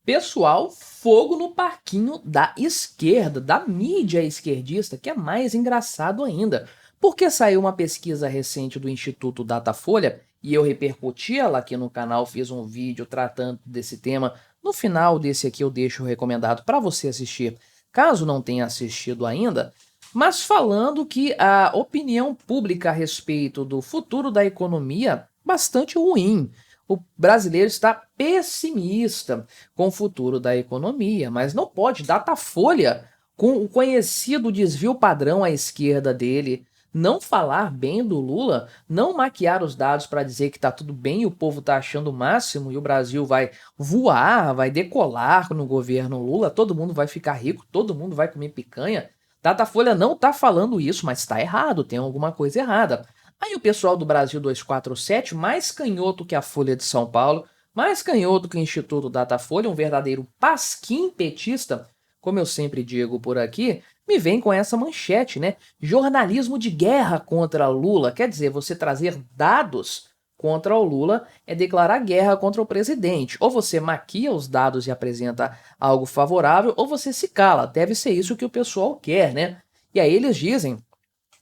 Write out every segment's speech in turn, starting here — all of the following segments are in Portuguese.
Pessoal, fogo no parquinho da esquerda, da mídia esquerdista, que é mais engraçado ainda. Porque saiu uma pesquisa recente do Instituto Datafolha e eu repercuti ela aqui no canal, fiz um vídeo tratando desse tema. No final desse aqui eu deixo recomendado para você assistir, caso não tenha assistido ainda. Mas falando que a opinião pública a respeito do futuro da economia bastante ruim. O brasileiro está pessimista com o futuro da economia, mas não pode. Datafolha, com o conhecido desvio padrão à esquerda dele, não falar bem do Lula, não maquiar os dados para dizer que está tudo bem e o povo está achando o máximo e o Brasil vai voar, vai decolar no governo Lula, todo mundo vai ficar rico, todo mundo vai comer picanha. Datafolha não está falando isso, mas está errado, tem alguma coisa errada. Aí o pessoal do Brasil 247, mais canhoto que a Folha de São Paulo, mais canhoto que o Instituto Datafolha, um verdadeiro pasquim petista, como eu sempre digo por aqui, me vem com essa manchete, né? Jornalismo de guerra contra Lula. Quer dizer, você trazer dados contra o Lula é declarar guerra contra o presidente. Ou você maquia os dados e apresenta algo favorável, ou você se cala. Deve ser isso que o pessoal quer, né? E aí eles dizem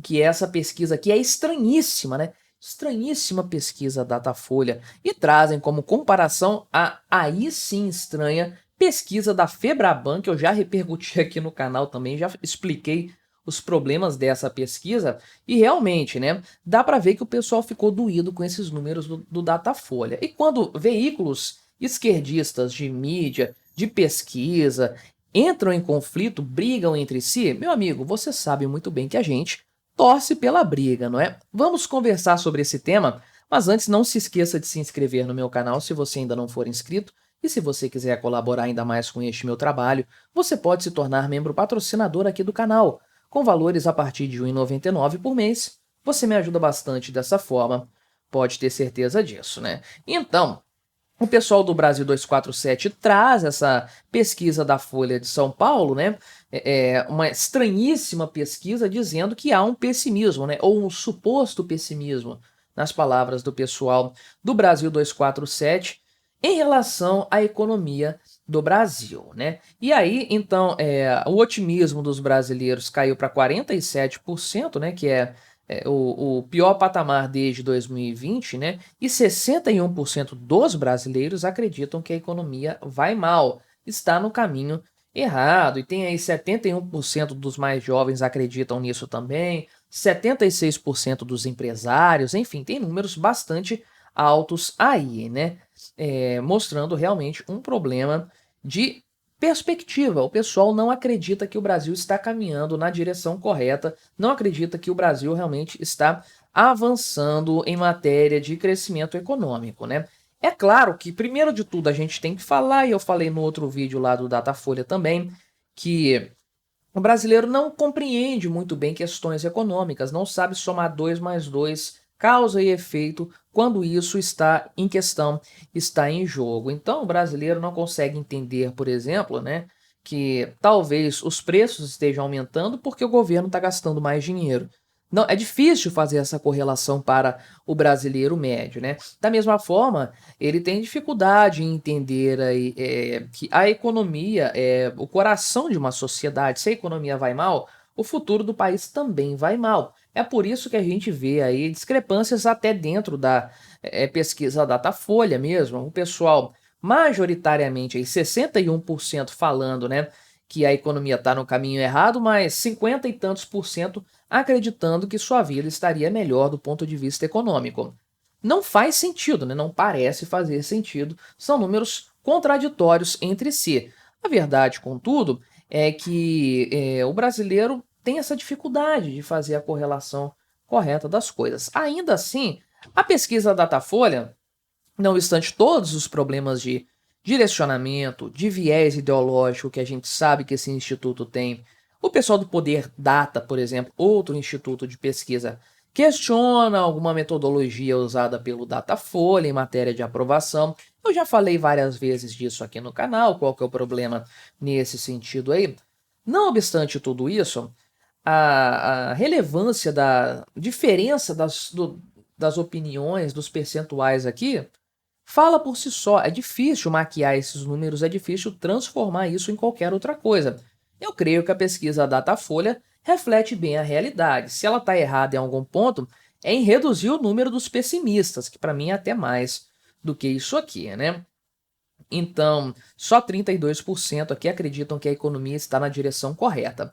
que essa pesquisa aqui é estranhíssima, né? Estranhíssima pesquisa Datafolha, e trazem como comparação a aí sim estranha pesquisa da Febraban, que eu já repercuti aqui no canal também, já expliquei os problemas dessa pesquisa, e realmente, né, dá para ver que o pessoal ficou doído com esses números do Datafolha. E quando veículos esquerdistas de mídia, de pesquisa, entram em conflito, brigam entre si, meu amigo, você sabe muito bem que a gente torce pela briga, não é? Vamos conversar sobre esse tema, mas antes não se esqueça de se inscrever no meu canal se você ainda não for inscrito, e se você quiser colaborar ainda mais com este meu trabalho, você pode se tornar membro patrocinador aqui do canal, com valores a partir de R$ 1,99 por mês. Você me ajuda bastante dessa forma, pode ter certeza disso, né? Então, o pessoal do Brasil 247 traz essa pesquisa da Folha de São Paulo, né? Uma estranhíssima pesquisa dizendo que há um pessimismo, né? Ou um suposto pessimismo, nas palavras do pessoal do Brasil 247, em relação à economia do Brasil, né? E aí, então, o otimismo dos brasileiros caiu para 47%, né? Que é o pior patamar desde 2020, né? E 61% dos brasileiros acreditam que a economia vai mal, está no caminho errado. E tem aí 71% dos mais jovens acreditam nisso também, 76% dos empresários, enfim, tem números bastante altos aí, né? Mostrando realmente um problema de perspectiva. O pessoal não acredita que o Brasil está caminhando na direção correta, não acredita que o Brasil realmente está avançando em matéria de crescimento econômico, né? É claro que, primeiro de tudo, a gente tem que falar, e eu falei no outro vídeo lá do Datafolha também, que o brasileiro não compreende muito bem questões econômicas, não sabe somar 2 mais 2, causa e efeito, quando isso está em questão, está em jogo. Então, o brasileiro não consegue entender, por exemplo, né, que talvez os preços estejam aumentando porque o governo está gastando mais dinheiro. Não, é difícil fazer essa correlação para o brasileiro médio, né? Da mesma forma, ele tem dificuldade em entender aí, que a economia é o coração de uma sociedade. Se a economia vai mal, o futuro do país também vai mal. É por isso que a gente vê aí discrepâncias até dentro da pesquisa Datafolha mesmo. O pessoal, majoritariamente, aí, 61% falando, né, que a economia está no caminho errado, mas 50 e tantos por cento acreditando que sua vida estaria melhor do ponto de vista econômico. Não faz sentido, né? Não parece fazer sentido, são números contraditórios entre si. A verdade, contudo, é que o brasileiro tem essa dificuldade de fazer a correlação correta das coisas. Ainda assim, a pesquisa Datafolha, não obstante todos os problemas de direcionamento, de viés ideológico que a gente sabe que esse instituto tem, o pessoal do Poder Data, por exemplo, outro instituto de pesquisa, questiona alguma metodologia usada pelo Datafolha em matéria de aprovação. Eu já falei várias vezes disso aqui no canal, qual que é o problema nesse sentido aí. Não obstante tudo isso, a relevância da diferença das opiniões, dos percentuais aqui, fala por si só. É difícil maquiar esses números, é difícil transformar isso em qualquer outra coisa. Eu creio que a pesquisa Datafolha reflete bem a realidade. Se ela está errada em algum ponto, é em reduzir o número dos pessimistas, que para mim é até mais do que isso aqui, né? Então, só 32% aqui acreditam que a economia está na direção correta.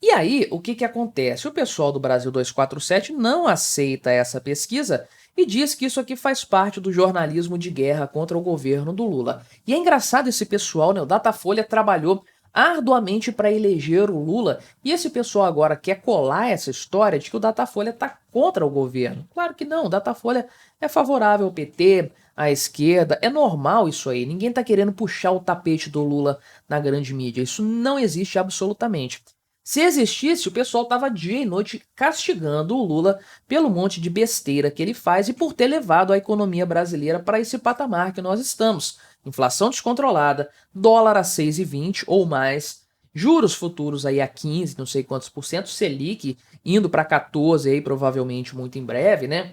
E aí, o que acontece? O pessoal do Brasil 247 não aceita essa pesquisa e diz que isso aqui faz parte do jornalismo de guerra contra o governo do Lula. E é engraçado esse pessoal, né? O Datafolha trabalhou arduamente para eleger o Lula e esse pessoal agora quer colar essa história de que o Datafolha está contra o governo. Claro que não, o Datafolha é favorável ao PT, à esquerda, é normal isso aí. Ninguém está querendo puxar o tapete do Lula na grande mídia. Isso não existe absolutamente. Se existisse, o pessoal estava dia e noite castigando o Lula pelo monte de besteira que ele faz e por ter levado a economia brasileira para esse patamar que nós estamos. Inflação descontrolada, dólar a 6,20 ou mais, juros futuros aí a 15, não sei quantos por cento, Selic indo para 14 aí provavelmente muito em breve, né?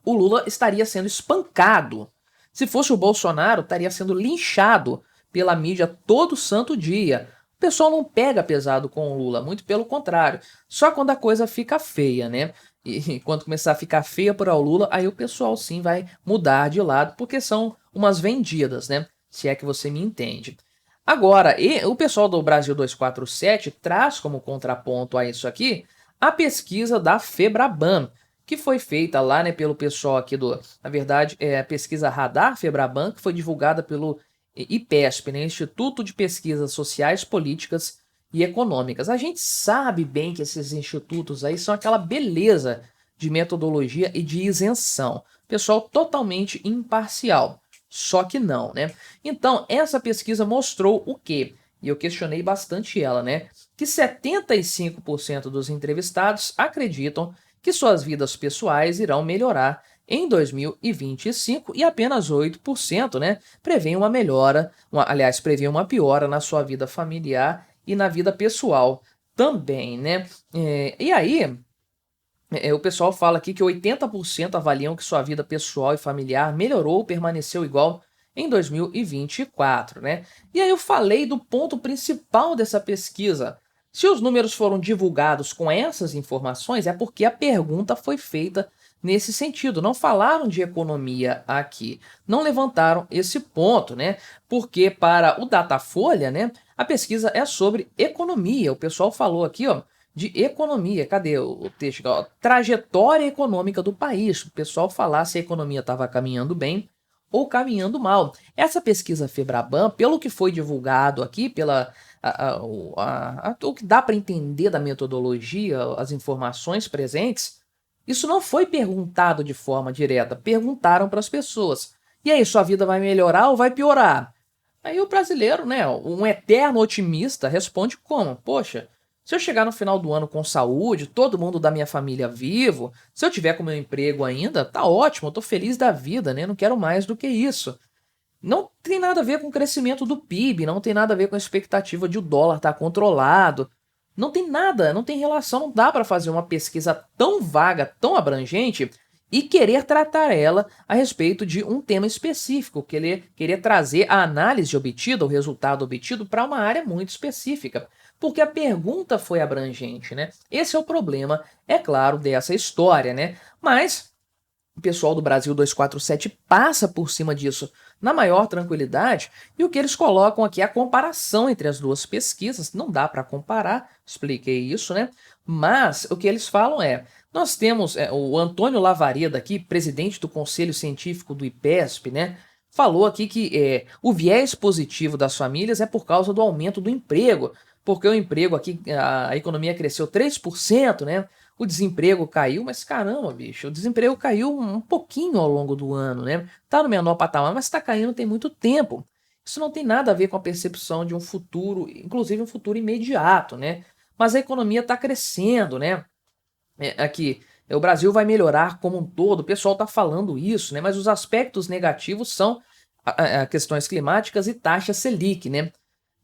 O Lula estaria sendo espancado. Se fosse o Bolsonaro, estaria sendo linchado pela mídia todo santo dia. O pessoal não pega pesado com o Lula, muito pelo contrário. Só quando a coisa fica feia, né? E quando começar a ficar feia para o Lula, aí o pessoal sim vai mudar de lado, porque são umas vendidas, né? Se é que você me entende. Agora, o pessoal do Brasil 247 traz como contraponto a isso aqui a pesquisa da Febraban, que foi feita lá, né, pelo pessoal aqui na verdade, é a pesquisa Radar Febraban, que foi divulgada pelo IPESP, né, Instituto de Pesquisas Sociais, Políticas e Econômicas. A gente sabe bem que esses institutos aí são aquela beleza de metodologia e de isenção. Pessoal totalmente imparcial. Só que não, né? Então, essa pesquisa mostrou o quê? E eu questionei bastante ela, né? Que 75% dos entrevistados acreditam que suas vidas pessoais irão melhorar em 2025 e apenas 8%, né, prevêem uma melhora, aliás, prevêem uma piora na sua vida familiar e na vida pessoal também, né? E aí, o pessoal fala aqui que 80% avaliam que sua vida pessoal e familiar melhorou ou permaneceu igual em 2024, né? E aí eu falei do ponto principal dessa pesquisa. Se os números foram divulgados com essas informações, é porque a pergunta foi feita nesse sentido. Não falaram de economia aqui, não levantaram esse ponto, né? Porque para o Datafolha, né, a pesquisa é sobre economia. O pessoal falou aqui, ó, de economia. Cadê o texto? Ó, trajetória econômica do país. O pessoal falar se a economia estava caminhando bem ou caminhando mal. Essa pesquisa Febraban, pelo que foi divulgado aqui, o que dá para entender da metodologia, as informações presentes, isso não foi perguntado de forma direta. Perguntaram para as pessoas. E aí, sua vida vai melhorar ou vai piorar? Aí o brasileiro, né, um eterno otimista, responde como? Poxa, se eu chegar no final do ano com saúde, todo mundo da minha família vivo, se eu tiver com meu emprego ainda, tá ótimo, eu tô feliz da vida, né? Não quero mais do que isso. Não tem nada a ver com o crescimento do PIB, não tem nada a ver com a expectativa de o dólar estar controlado. Não tem nada, não tem relação, não dá para fazer uma pesquisa tão vaga, tão abrangente e querer tratar ela a respeito de um tema específico, querer trazer a análise obtida, o resultado obtido para uma área muito específica. Porque a pergunta foi abrangente, né? Esse é o problema, é claro, dessa história, né? Mas o pessoal do Brasil 247 passa por cima disso na maior tranquilidade e o que eles colocam aqui é a comparação entre as duas pesquisas. Não dá para comparar, expliquei isso, né? Mas o que eles falam é, nós temos o Antônio Lavareda aqui, presidente do Conselho Científico do IPESP, né? Falou aqui que o viés positivo das famílias é por causa do aumento do emprego, porque o emprego aqui, a economia cresceu 3%, né? O desemprego caiu, mas caramba, bicho, o desemprego caiu um pouquinho ao longo do ano, né? Tá no menor patamar, mas tá caindo tem muito tempo. Isso não tem nada a ver com a percepção de um futuro, inclusive um futuro imediato, né? Mas a economia está crescendo, né? Aqui, o Brasil vai melhorar como um todo, o pessoal tá falando isso, né? Mas os aspectos negativos são questões climáticas e taxa Selic, né?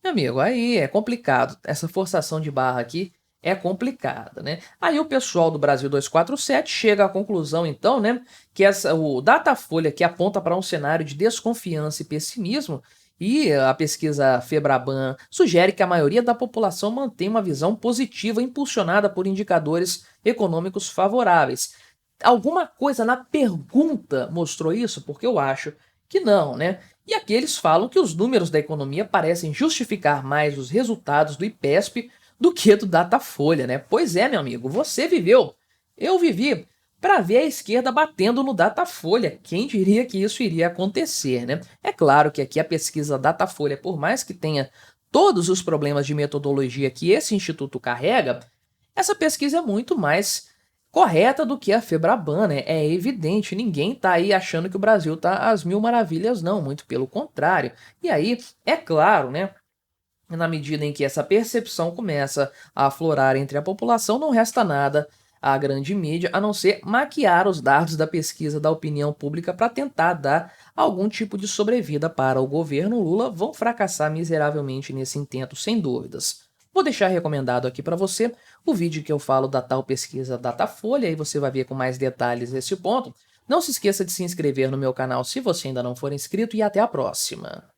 Meu amigo, aí é complicado. Essa forçação de barra aqui é complicada, né? Aí o pessoal do Brasil 247 chega à conclusão, então, né, que o Datafolha que aponta para um cenário de desconfiança e pessimismo, e a pesquisa Febraban sugere que a maioria da população mantém uma visão positiva impulsionada por indicadores econômicos favoráveis. Alguma coisa na pergunta mostrou isso? Porque eu acho que não, né? E aqui eles falam que os números da economia parecem justificar mais os resultados do IPESP do que do Datafolha, né? Pois é, meu amigo, você viveu, eu vivi, para ver a esquerda batendo no Datafolha. Quem diria que isso iria acontecer, né? É claro que aqui a pesquisa Datafolha, por mais que tenha todos os problemas de metodologia que esse instituto carrega, essa pesquisa é muito mais correta do que a Febraban, né? É evidente, ninguém tá aí achando que o Brasil tá às mil maravilhas, não, muito pelo contrário. E aí, é claro, né? Na medida em que essa percepção começa a aflorar entre a população, não resta nada à grande mídia a não ser maquiar os dados da pesquisa da opinião pública para tentar dar algum tipo de sobrevida para o governo Lula. Vão fracassar miseravelmente nesse intento, sem dúvidas. Vou deixar recomendado aqui para você o vídeo que eu falo da tal pesquisa Datafolha, aí você vai ver com mais detalhes esse ponto. Não se esqueça de se inscrever no meu canal se você ainda não for inscrito e até a próxima.